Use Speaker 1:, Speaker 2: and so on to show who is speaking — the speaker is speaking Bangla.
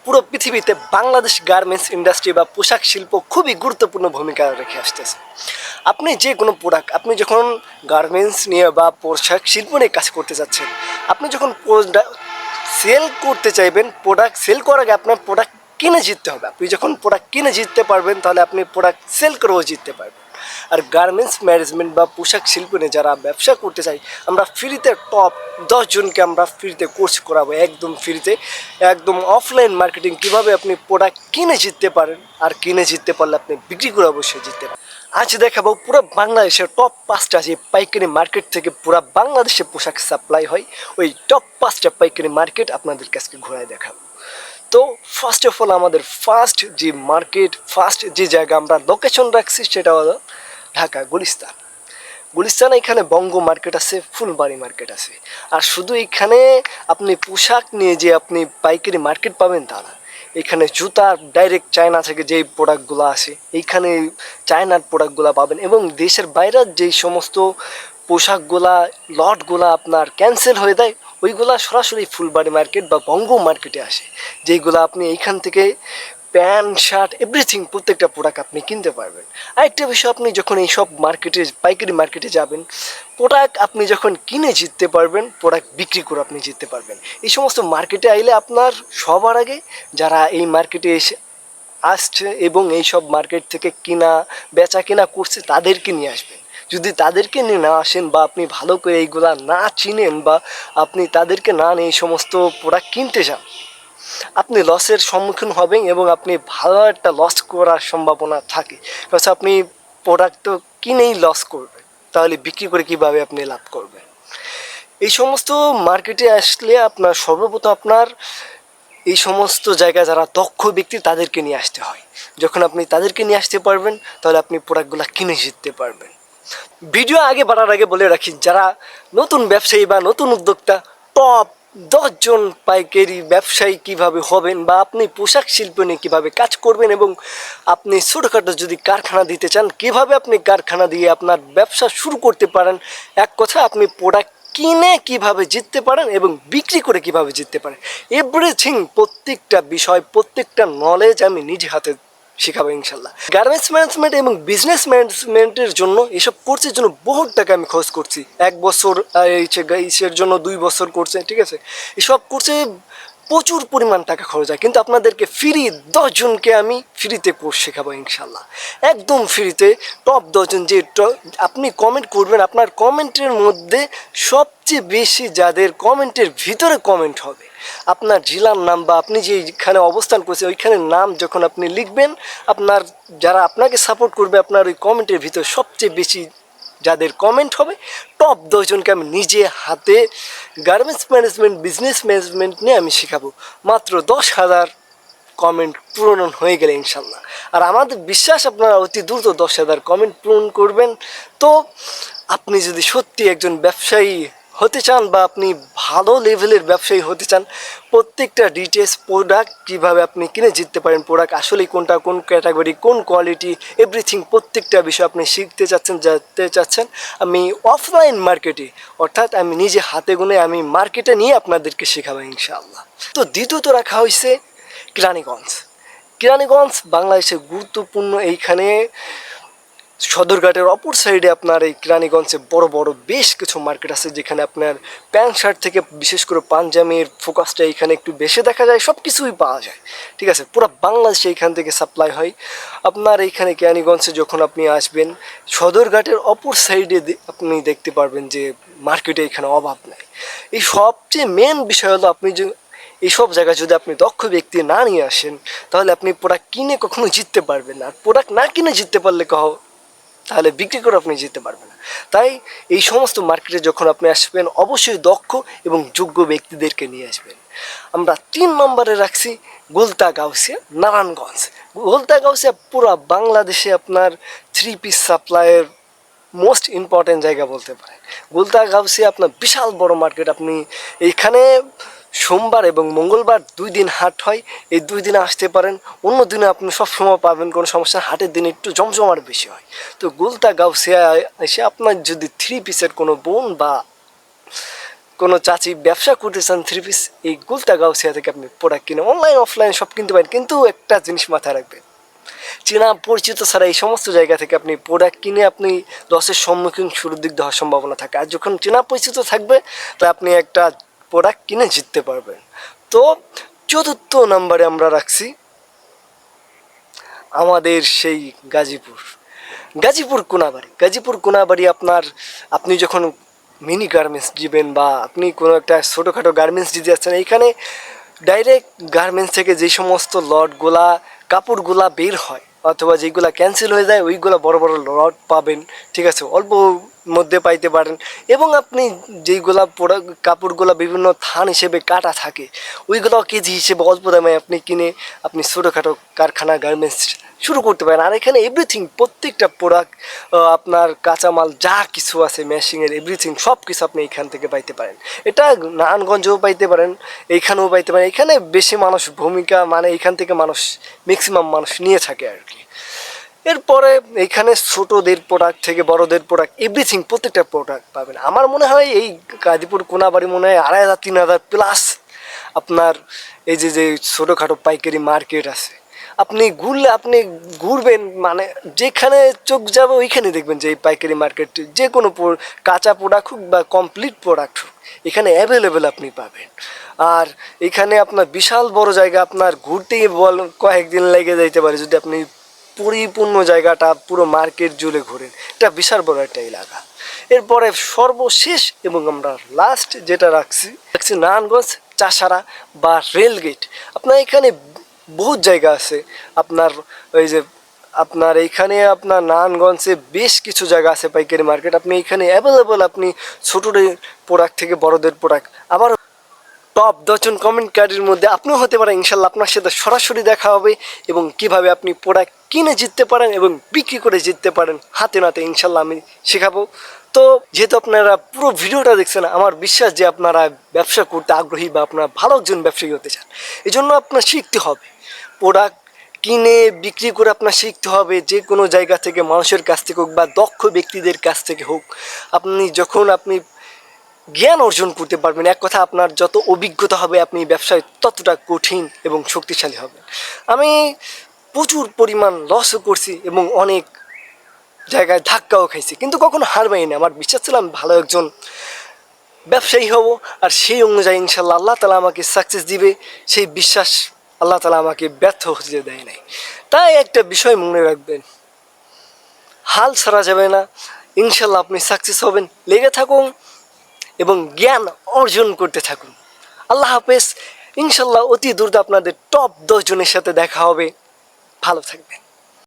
Speaker 1: পুরো পৃথিবীতে বাংলাদেশ গার্মেন্টস ইন্ডাস্ট্রি বা পোশাক শিল্প খুবই গুরুত্বপূর্ণ ভূমিকা রেখে আসতেছে। আপনি যে কোনো প্রোডাক্ট, আপনি যখন গার্মেন্টস নিয়ে বা পোশাক শিল্প নিয়ে কাজ করতে যাচ্ছেন, আপনি যখন সেল করতে চাইবেন, প্রোডাক্ট সেল করার আগে আপনার প্রোডাক্ট কিনে জিততে হবে। আপনি যখন প্রোডাক্ট কিনে জিততে পারবেন, তাহলে আপনি প্রোডাক্ট সেল করেও জিততে পারবেন। আর গার্মেন্টস ম্যানেজমেন্ট বা পোশাক শিল্প নিয়ে যারা ব্যবসা করতে চাই, আমরা ফ্রিতে টপ 10 জনকে আমরা ফ্রিতে কোর্স করাবো, একদম ফ্রিতে, একদম অফলাইন মার্কেটিং কীভাবে আপনি প্রোডাক্ট কিনে জিততে পারেন, আর কিনে জিততে পারলে আপনি বিক্রি করে অবশ্যই জিততে পারেন। আজ দেখাবো পুরো বাংলাদেশের টপ 5টা যে পাইকারি মার্কেট থেকে পুরো বাংলাদেশে পোশাক সাপ্লাই হয়, ওই টপ 5টা পাইকারি মার্কেট আপনাদের কাছে ঘোরায় দেখাবো। তো ফার্স্ট অফ অল আমাদের ফার্স্ট যে মার্কেট, ফার্স্ট যে জায়গা আমরা লোকেশন রাখছি সেটা হলো ঢাকা গুলিস্তান। গুলিস্তান এখানে বঙ্গ মার্কেট আছে, ফুলবাড়ি মার্কেট আছে। আর শুধু এখানে আপনি পোশাক নিয়ে যে আপনি পাইকারি মার্কেট পাবেন তা না, এখানে জুতা ডাইরেক্ট চায়না থেকে যেই প্রোডাক্টগুলো আসে এইখানে চায়নার প্রোডাক্টগুলো পাবেন, এবং দেশের বাইরের যেই সমস্ত পোশাকগুলা লটগুলা আপনার ক্যান্সেল হয়ে যায়, ওইগুলা সরাসরি ফুলবাড়ি মার্কেট বা বঙ্গ মার্কেটে আসে, যেইগুলো আপনি এইখান থেকে প্যান্ট শার্ট এভরিথিং প্রত্যেকটা প্রোডাক্ট আপনি কিনতে পারবেন। আরেকটা বিষয়, আপনি যখন এইসব মার্কেটে পাইকারি মার্কেটে যাবেন, প্রোডাক্ট আপনি যখন কিনে জিততে পারবেন, প্রোডাক্ট বিক্রি করে আপনি জিততে পারবেন। এই সমস্ত মার্কেটে আইলে আপনার সবার আগে যারা এই মার্কেটে এসে আসছে এবং এইসব মার্কেট থেকে কিনা বেচা কিনা করছে তাদেরকে নিয়ে আসবেন। যদি তাদেরকে নিয়ে না আসেন বা আপনি ভালো করে এইগুলা না চিনেন বা আপনি তাদেরকে না নিয়ে এই সমস্ত প্রোডাক্ট কিনতে যান, আপনি লসের সম্মুখীন হবেন এবং আপনি ভালো একটা লস করার সম্ভাবনা থাকে। কারণ আপনি প্রোডাক্ট তো কিনেই লস করবেন, তাহলে বিক্রি করে কীভাবে আপনি লাভ করবেন? এই সমস্ত মার্কেটে আসলে আপনার সর্বপ্রথম আপনার এই সমস্ত জায়গায় যারা দক্ষ ব্যক্তি তাদেরকে নিয়ে আসতে হয়। যখন আপনি তাদেরকে নিয়ে আসতে পারবেন, তাহলে আপনি প্রোডাক্টগুলো কিনে জিততে পারবেন। ভিডিও আগে বাড়ার আগে বলে রাখি, যারা নতুন ব্যবসায়ী বা নতুন উদ্যোক্তা, টপ 10 জন পাইকারি ব্যবসায়ী কিভাবে হবেন বা আপনি পোশাক শিল্প নিয়ে কীভাবে কাজ করবেন, এবং আপনি ছোটোখাটো যদি কারখানা দিতে চান, কিভাবে আপনি কারখানা দিয়ে আপনার ব্যবসা শুরু করতে পারেন, এক কথা আপনি প্রোডাক্ট কিনে কিভাবে জিততে পারেন এবং বিক্রি করে কিভাবে জিততে পারেন, এভরিথিং প্রত্যেকটা বিষয়, প্রত্যেকটা নলেজ আমি নিজে হাতে শেখাবো ইনশাল্লাহ। গার্মেন্টস ম্যানেজমেন্ট এবং বিজনেস ম্যানেজমেন্টের জন্য এসব কোর্সের জন্য বহুত টাকা আমি খরচ করছি। 1 বছর ইসের জন্য 2 বছর কোর্সে, ঠিক আছে, এসব কোর্সে প্রচুর পরিমাণ টাকা খরচ হয়, কিন্তু আপনাদেরকে ফ্রি 10 জনকে আমি ফ্রিতে কোর্স শেখাবো ইনশাল্লাহ, একদম ফ্রিতে। টপ 10 জন যে আপনি কমেন্ট করবেন, আপনার কমেন্টের মধ্যে সবচেয়ে বেশি যাদের কমেন্টের ভিতরে কমেন্ট হবে, আপনার জেলার নাম বা আপনি যেখানে অবস্থান করছেন ওইখানের নাম যখন আপনি লিখবেন, আপনার যারা আপনাকে সাপোর্ট করবে, আপনার ওই কমেন্টের ভিতরে সবচেয়ে বেশি যাদের কমেন্ট হবে, টপ 10 জনকে আমি নিজে হাতে গার্মেন্টস ম্যানেজমেন্ট, বিজনেস ম্যানেজমেন্ট নিয়ে আমি শেখাবো। মাত্র 10,000 কমেন্ট পূরণ হয়ে গেলে ইনশাল্লাহ। আর আমাদের বিশ্বাস আপনারা অতি দ্রুত 10,000 কমেন্ট পূরণ করবেন। তো আপনি যদি সত্যি একজন ব্যবসায়ী হতে চান বা আপনি ভালো লেভেলের ব্যবসায়ী হতে চান, প্রত্যেকটা ডিটেলস প্রোডাক্ট কীভাবে আপনি কিনে জিততে পারেন, প্রোডাক্ট আসলেই কোনটা, কোন ক্যাটাগরি, কোন কোয়ালিটি, এভরিথিং প্রত্যেকটা বিষয় আপনি শিখতে চাচ্ছেন, জানতে চাচ্ছেন, আমি অফলাইন মার্কেটে, অর্থাৎ আমি নিজে হাতে গুনে আমি মার্কেটে নিয়ে আপনাদেরকে শেখাবো ইনশাআল্লাহ। তো দ্বিতীয়ত রাখা হয়েছে কেরানীগঞ্জ। কেরানীগঞ্জ বাংলাদেশের গুরুত্বপূর্ণ, এইখানে সদরঘাটের অপর সাইডে আপনার এই কেরানীগঞ্জে বড় বড় বেশ কিছু মার্কেট আছে, যেখানে আপনার প্যান্ট শার্ট থেকে বিশেষ করে পাঞ্জাবির ফোকাসটা এখানে একটু বেশি দেখা যায়, সব কিছুই পাওয়া যায়, ঠিক আছে, পুরো বাংলাদেশে এইখান থেকে সাপ্লাই হয়। আপনার এইখানে কেরানীগঞ্জে যখন আপনি আসবেন, সদরঘাটের অপর সাইডে আপনি দেখতে পারবেন যে মার্কেটে এখানে অভাব নেই। এই সবচেয়ে মেন বিষয় হলো, আপনি যে এইসব জায়গায় যদি আপনি দক্ষ ব্যক্তি না নিয়ে আসেন, তাহলে আপনি প্রোডাক্ট কিনে কখনো জিততে পারবেন না। আর প্রোডাক্ট না কিনে জিততে পারলে তাহলে বিক্রি করে আপনি যেতে পারবেন না। তাই এই সমস্ত মার্কেটে যখন আপনি আসবেন, অবশ্যই দক্ষ এবং যোগ্য ব্যক্তিদেরকে নিয়ে আসবেন। আমরা 3 নম্বরে রাখছি গুলতা গাউসিয়া, নারায়ণগঞ্জ। গুলতা গাউসিয়া পুরো বাংলাদেশে আপনার 3 পিস সাপ্লাইয়ের মোস্ট ইম্পর্টেন্ট জায়গা বলতে পারেন। গুলতা গাউসিয়া আপনার বিশাল বড় মার্কেট। আপনি এইখানে সোমবার এবং মঙ্গলবার 2 দিন হাট হয়, এই 2 দিনে আসতে পারেন। অন্য দিনে আপনি সবসময় পাবেন, কোনো সমস্যা, হাটের দিনে একটু জমজমাট বেশি হয়। তো গুলতা গাউসিয়া এসে আপনার যদি 3 পিসের কোনো বোন বা কোনো চাচি ব্যবসা করতে চান থ্রি পিস, এই গুলতা গাউসিয়া থেকে আপনি প্রোডাক্ট কিনে অনলাইন অফলাইন সব কিনতে পারেন। কিন্তু একটা জিনিস মাথায় রাখবেন, চেনা পরিচিত ছাড়া এই সমস্ত জায়গা থেকে আপনি প্রোডাক্ট কিনে আপনি লসের সম্মুখীন শুরুর দিক দেওয়ার সম্ভাবনা থাকে। আর যখন চেনা পরিচিত থাকবে তা আপনি একটা প্রোডাক্ট কিনে জিততে পারবেন। তো 4র্থ নম্বরে আমরা রাখছি আমাদের সেই গাজীপুর কোনাবাড়ি। গাজীপুর কোনাবাড়ি আপনি যখন মিনি গার্মেন্টস দিবেন বা আপনি কোনো একটা ছোটোখাটো গার্মেন্টস দিতে যাচ্ছেন, এইখানে ডাইরেক্ট গার্মেন্টস থেকে যে সমস্ত লটগুলা কাপড়গুলা বের হয় অথবা যেগুলা ক্যান্সেল হয়ে যায় ওইগুলো বড় বড় লট পাবেন, ঠিক আছে, অল্প মধ্যে পাইতে পারেন। এবং আপনি যেইগুলা কাপড়গুলা বিভিন্ন থান হিসেবে কাটা থাকে ওইগুলো কেজি হিসেবে অল্প দামে আপনি কিনে আপনি ছোটোখাটো কারখানা গার্মেন্টস শুরু করতে পারেন। আর এখানে এভরিথিং, প্রত্যেকটা প্রোডাক্ট, আপনার কাঁচামাল যা কিছু আছে মেশিনের এভরিথিং সব কিছু আপনি এখান থেকে পাইতে পারেন। এটা নারায়ণগঞ্জেও পাইতে পারেন, এইখানেও পাইতে পারেন। এখানে বেশি মানুষ ভূমিকা মানে এইখান থেকে মানুষ ম্যাক্সিমাম মানুষ নিয়ে থাকে আর কি। এরপরে এইখানে ছোটোদের প্রোডাক্ট থেকে বড়দের প্রোডাক্ট এভরিথিং প্রত্যেকটা প্রোডাক্ট পাবেন। আমার মনে হয় এই গাজীপুর কোনাবাড়ি মনে হয় 2500-3000 প্লাস আপনার এই যে ছোটোখাটো পাইকারি মার্কেট আছে। আপনি ঘুরবেন মানে যেখানে চোখ যাবে ওইখানে দেখবেন যে এই পাইকারি মার্কেট যে কোনো কাঁচা প্রোডাক্ট হোক বা কমপ্লিট প্রোডাক্ট হোক এখানে অ্যাভেলেবেল আপনি পাবেন। আর এখানে আপনার বিশাল বড় জায়গা, আপনার ঘুরতেই কয়েকদিন লেগে যাইতে পারে যদি আপনি পরিপূর্ণ জায়গাটা পুরো মার্কেট জুড়ে ঘোরেন। এটা বিশাল বড় একটা এলাকা। এরপরে সর্বশেষ এবং আমরা লাস্ট যেটা রাখছি নারায়ণগঞ্জ চাষারা বা রেলগেট। আপনার এখানে বহুত জায়গা আছে। আপনার এইখানে আপনার নারায়ণগঞ্জে বেশ কিছু জায়গা আছে পাইকারি মার্কেট। আপনি এইখানে অ্যাভেলেবল আপনি ছোটোদের প্রোডাক্ট থেকে বড়দের প্রোডাক্ট আবার টপ 10 জন কমেন্টকারীর মধ্যে আপনিও হতে পারেন। ইনশাল্লাহ আপনার সাথে সরাসরি দেখা হবে এবং কিভাবে আপনি প্রোডাক্ট কিনে জিততে পারেন এবং বিক্রি করে জিততে পারেন হাতে নাতে ইনশাল্লাহ আমি শেখাবো। তো যেহেতু আপনারা পুরো ভিডিওটা দেখছেন, আমার বিশ্বাস যে আপনারা ব্যবসা করতে আগ্রহী বা আপনারা ভালো একজন ব্যবসায়ী হতে চান। এই জন্য আপনার শিখতে হবে, প্রোডাক্ট কিনে বিক্রি করে আপনার শিখতে হবে। যে কোনো জায়গা থেকে মানুষের কাছ থেকে হোক বা দক্ষ ব্যক্তিদের কাছ থেকে হোক, যখন আপনি জ্ঞান অর্জন করতে পারবেন, এক কথা আপনার যত অভিজ্ঞতা হবে আপনি ব্যবসায় ততটা কঠিন এবং শক্তিশালী হবেন। আমি প্রচুর পরিমাণ লসও করছি এবং অনেক জায়গায় ধাক্কাও খাইছি, কিন্তু কখনো হার মানিনি। আমার বিশ্বাস ছিল আমি ভালো একজন ব্যবসায়ী হব, আর সেই অনুযায়ী ইনশাল্লাহ আল্লাহ তালা আমাকে সাকসেস দিবে। সেই বিশ্বাস আল্লাহ তালা আমাকে ব্যর্থ হতে দেয় নাই। তাই একটা বিষয় মনে রাখবেন, হাল ছাড়া যাবে না। ইনশাল্লাহ আপনি সাকসেস হবেন। লেগে থাকুন এবং জ্ঞান অর্জন করতে থাকুন। আল্লাহ হাফেজ। ইনশাল্লাহ অতি দ্রুত আপনাদের টপ 10 জনের সাথে দেখা হবে। ভালো থাকবেন।